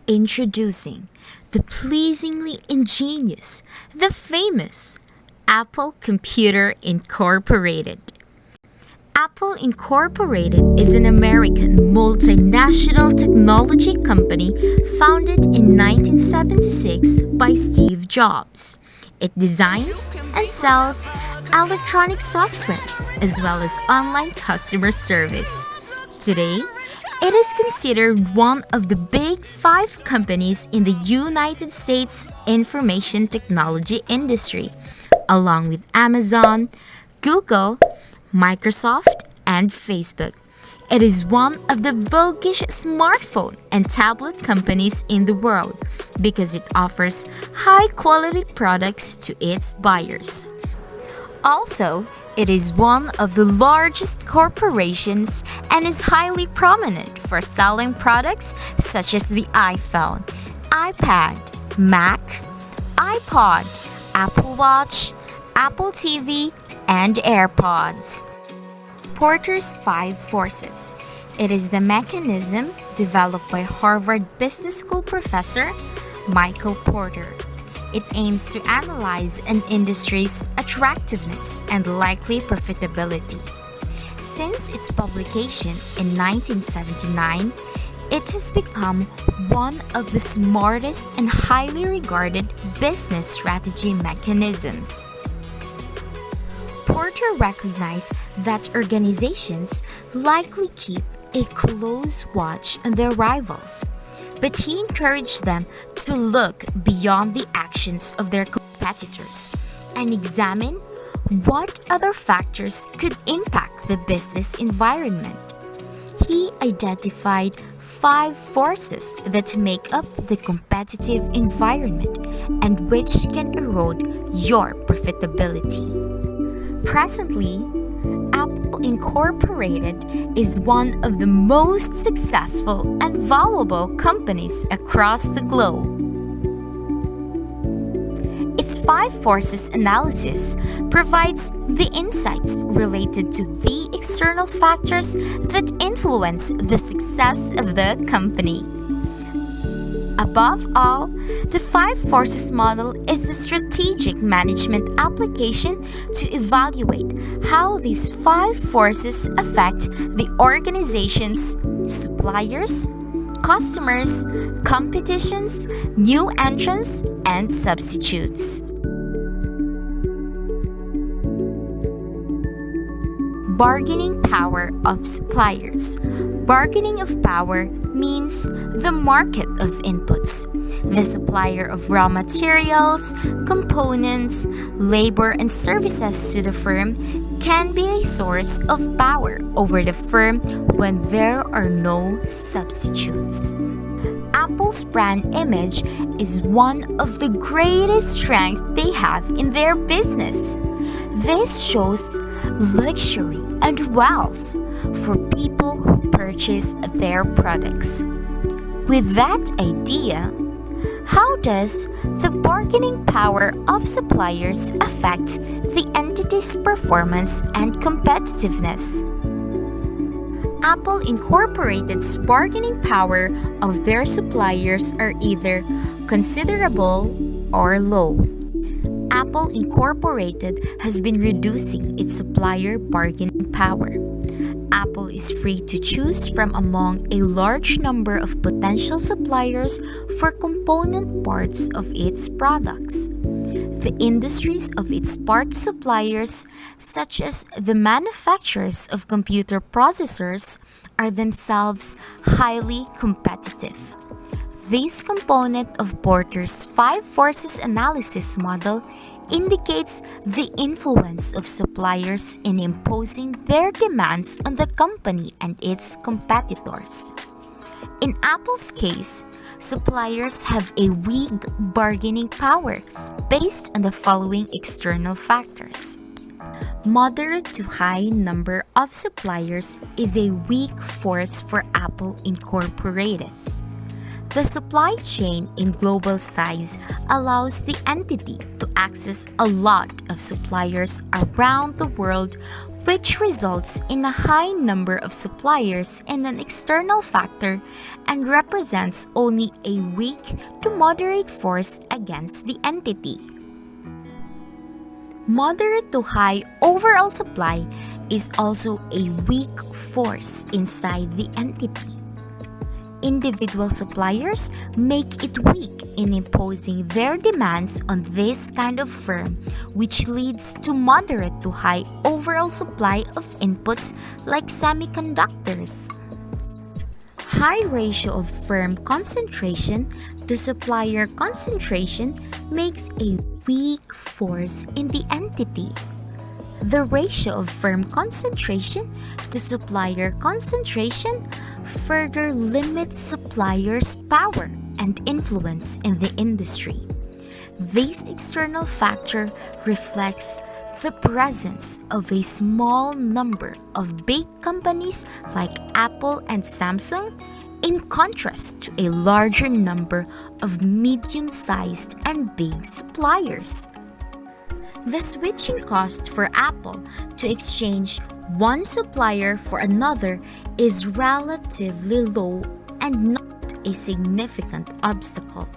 Introducing the pleasingly ingenious, the famous Apple Computer Incorporated. Apple Incorporated is an American multinational technology company founded in 1976 by Steve Jobs. It designs and sells electronic softwares as well as online customer service. Today, it is considered one of the big five companies in the United States information technology industry, along with Amazon, Google, Microsoft, and Facebook. It is one of the biggest smartphone and tablet companies in the world because it offers high-quality products to its buyers. Also, it is one of the largest corporations and is highly prominent for selling products such as the iPhone, iPad, Mac, iPod, Apple Watch, Apple TV, and AirPods. Porter's Five Forces. It is the mechanism developed by Harvard Business School professor Michael Porter. It aims to analyze an industry's attractiveness and likely profitability. Since its publication in 1979, it has become one of the smartest and highly regarded business strategy mechanisms. Porter recognized that organizations likely keep a close watch on their rivals, but he encouraged them to look beyond the actions of their competitors and examine what other factors could impact the business environment. He identified five forces that make up the competitive environment and which can erode your profitability. Presently, Apple Incorporated is one of the most successful and valuable companies across the globe. Its five forces analysis provides the insights related to the external factors that influence the success of the company. Above all, the Five Forces model is a strategic management application to evaluate how these five forces affect the organization's suppliers, customers, competitions, new entrants, and substitutes. Bargaining power of suppliers. Bargaining of power means the market of inputs. The supplier of raw materials, components, labor, and services to the firm can be a source of power over the firm when there are no substitutes. Apple's brand image is one of the greatest strengths they have in their business. This shows luxury and wealth for people who purchase their products. With that idea, how does the bargaining power of suppliers affect the entity's performance and competitiveness? Apple Incorporated's bargaining power of their suppliers are either considerable or low. Apple Incorporated has been reducing its supplier bargaining power. Apple is free to choose from among a large number of potential suppliers for component parts of its products. The industries of its part suppliers, such as the manufacturers of computer processors, are themselves highly competitive. This component of Porter's Five Forces analysis model indicates the influence of suppliers in imposing their demands on the company and its competitors. In Apple's case, suppliers have a weak bargaining power based on the following external factors. Moderate to high number of suppliers is a weak force for Apple Incorporated. The supply chain in global size allows the entity to access a lot of suppliers around the world which results in a high number of suppliers and an external factor and represents only a weak to moderate force against the entity. Moderate to high overall supply is also a weak force inside the entity. Individual suppliers make it weak in imposing their demands on this kind of firm, which leads to moderate to high overall supply of inputs like semiconductors. High ratio of firm concentration to supplier concentration makes a weak force in the entity. The ratio of firm concentration to supplier concentration further limits suppliers' power and influence in the industry. This external factor reflects the presence of a small number of big companies like Apple and Samsung, in contrast to a larger number of medium-sized and big suppliers. The switching cost for Apple to exchange one supplier for another is relatively low and not a significant obstacle.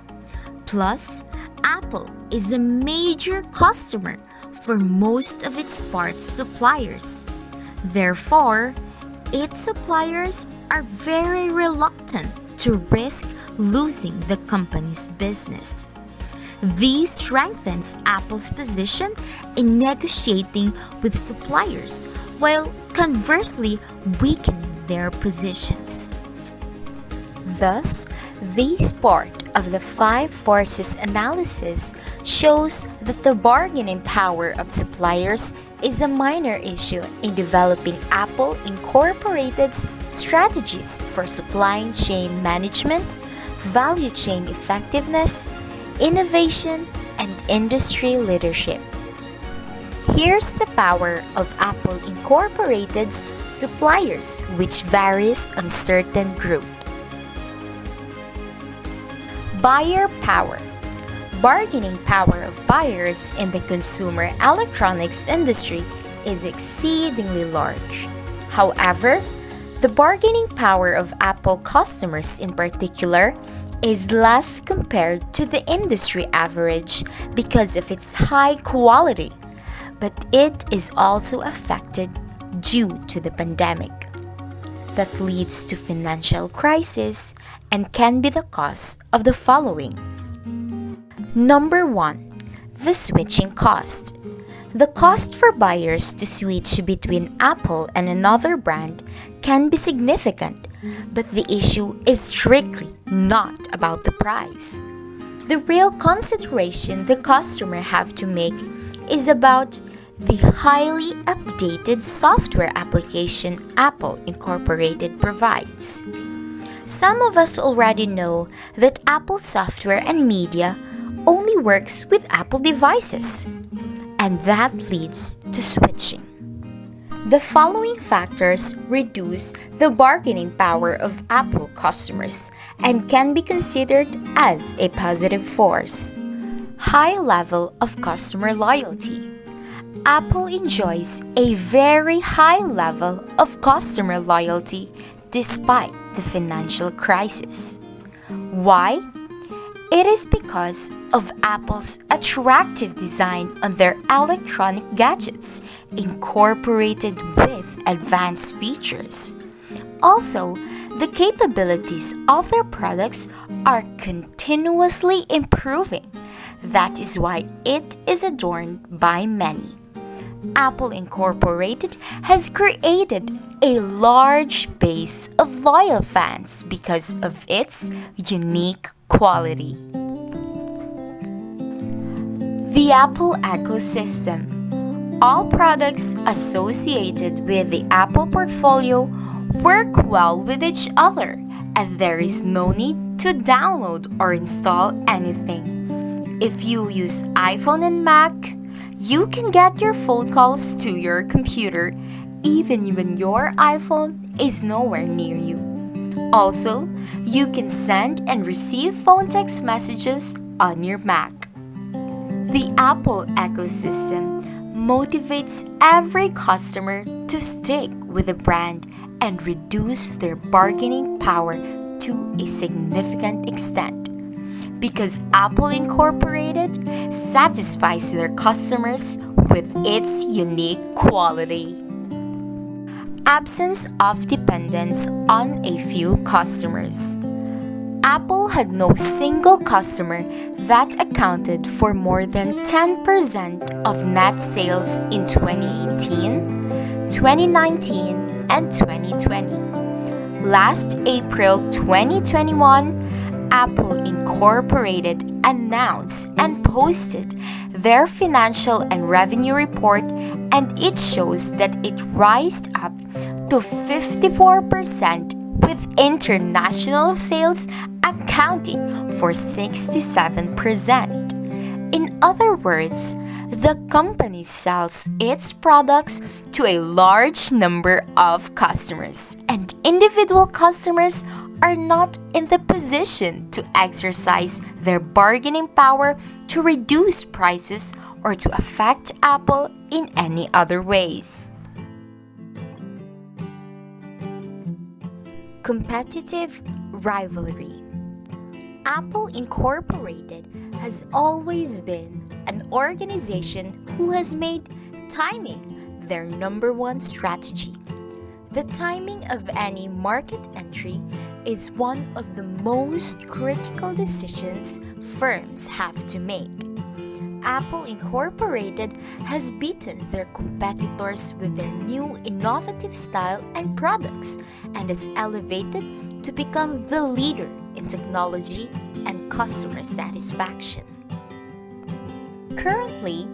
Plus, Apple is a major customer for most of its parts suppliers. Therefore, its suppliers are very reluctant to risk losing the company's business. This strengthens Apple's position in negotiating with suppliers, while conversely weakening their positions. Thus, this part of the five forces analysis shows that the bargaining power of suppliers is a minor issue in developing Apple Incorporated's strategies for supply chain management, value chain effectiveness, innovation, and industry leadership. Here's the power of Apple Incorporated's suppliers, which varies on certain groups. Buyer power. Bargaining power of buyers in the consumer electronics industry is exceedingly large. However, the bargaining power of Apple customers in particular is less compared to the industry average because of its high quality, but it is also affected due to the pandemic that leads to financial crisis and can be the cause of the following. Number 1. The switching cost. The cost for buyers to switch between Apple and another brand can be significant, but the issue is strictly not about the price. The real consideration the customer have to make is about the highly updated software application Apple Incorporated provides. Some of us already know that Apple software and media only works with Apple devices, and that leads to switching. The following factors reduce the bargaining power of Apple customers and can be considered as a positive force. High level of customer loyalty. Apple enjoys a very high level of customer loyalty despite the financial crisis. Why? It is because of Apple's attractive design on their electronic gadgets, incorporated with advanced features. Also, the capabilities of their products are continuously improving. That is why it is adorned by many. Apple Incorporated has created a large base of loyal fans because of its unique quality. The Apple ecosystem. All products associated with the Apple portfolio work well with each other, and there is no need to download or install anything. If you use iPhone and Mac, you can get your phone calls to your computer even when your iPhone is nowhere near you. Also, you can send and receive phone text messages on your Mac. The Apple ecosystem motivates every customer to stick with the brand and reduce their bargaining power to a significant extent. Because Apple Incorporated satisfies their customers with its unique quality. Absence of dependence on a few customers. Apple had no single customer that accounted for more than 10% of net sales in 2018, 2019, and 2020. Last April 2021, Apple Incorporated announced and posted their financial and revenue report, and it shows that it rised up to 54%, with international sales accounting for 67%. In other words, the company sells its products to a large number of customers, and individual customers are not in the position to exercise their bargaining power to reduce prices or to affect Apple in any other ways. Competitive rivalry. Apple Incorporated has always been an organization who has made timing their number one strategy. The timing of any market entry is one of the most critical decisions firms have to make. Apple Incorporated has beaten their competitors with their new innovative style and products and has elevated to become the leader in technology and customer satisfaction. Currently,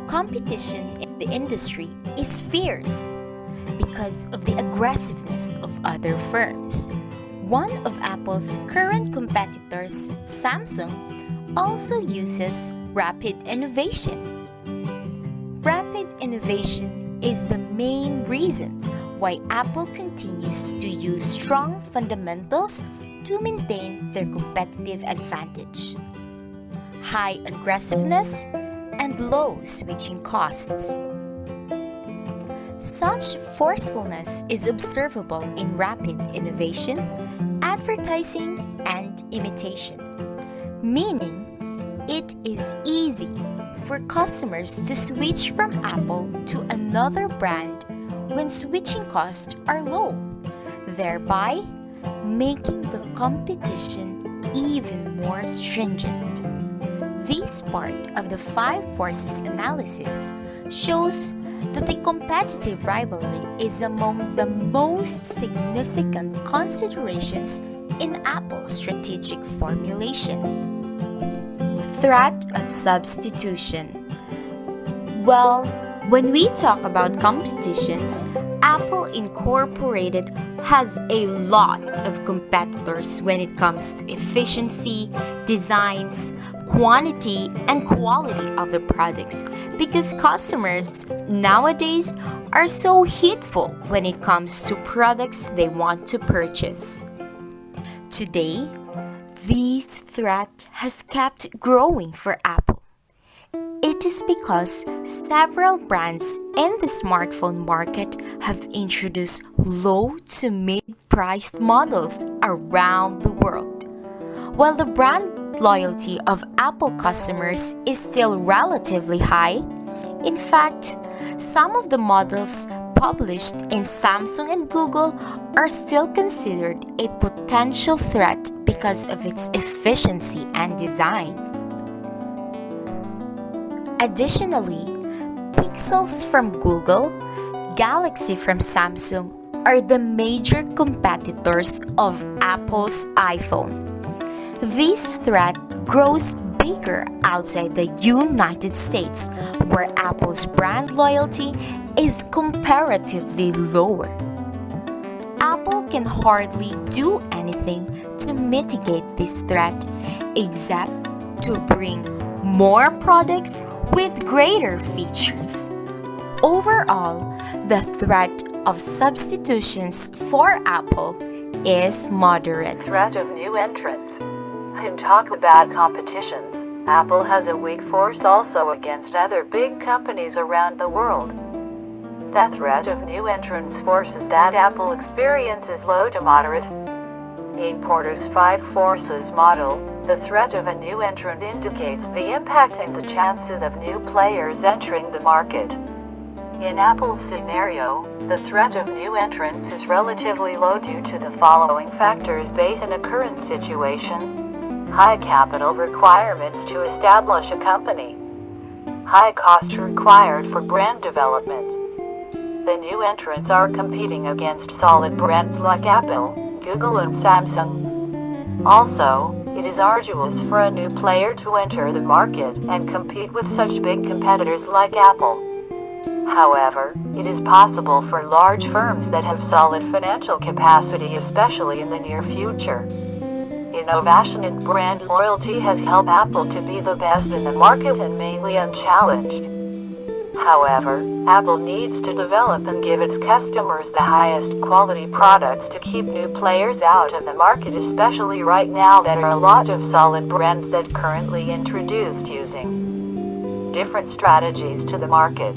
competition in the industry is fierce because of the aggressiveness of other firms. One of Apple's current competitors, Samsung, also uses rapid innovation. Rapid innovation is the main reason why Apple continues to use strong fundamentals to maintain their competitive advantage. High aggressiveness and low switching costs. Such forcefulness is observable in rapid innovation, advertising, and imitation, meaning it is easy for customers to switch from Apple to another brand when switching costs are low, thereby making the competition even more stringent. This part of the five forces analysis shows that the competitive rivalry is among the most significant considerations in Apple's strategic formulation. Threat of substitution. Well, when we talk about competitions, Apple Incorporated has a lot of competitors when it comes to efficiency, designs, quantity, and quality of the products because customers nowadays are so hateful when it comes to products they want to purchase. Today, this threat has kept growing for Apple. It is because several brands in the smartphone market have introduced low to mid-priced models around the world. While the brand loyalty of Apple customers is still relatively high, in fact, some of the models published in Samsung and Google are still considered a potential threat because of its efficiency and design. Additionally, Pixels from Google, Galaxy from Samsung are the major competitors of Apple's iPhone. This threat grows bigger outside the United States, where Apple's brand loyalty is comparatively lower. Apple can hardly do anything to mitigate this threat except to bring more products with greater features. Overall, the threat of substitutions for Apple is moderate. Threat of new entrants. I'm talking about competitions. Apple has a weak force also against other big companies around the world. The threat of new entrants forces that Apple experiences low to moderate. In Porter's 5 forces model, the threat of a new entrant indicates the impact and the chances of new players entering the market. In Apple's scenario, the threat of new entrants is relatively low due to the following factors based on a current situation: high capital requirements to establish a company, high cost required for brand development. The new entrants are competing against solid brands like Apple, Google, and Samsung. Also, it is arduous for a new player to enter the market and compete with such big competitors like Apple. However, it is possible for large firms that have solid financial capacity, especially in the near future. Innovation and brand loyalty has helped Apple to be the best in the market and mainly unchallenged. However, Apple needs to develop and give its customers the highest quality products to keep new players out of the market, especially right now there are a lot of solid brands that currently introduced using different strategies to the market.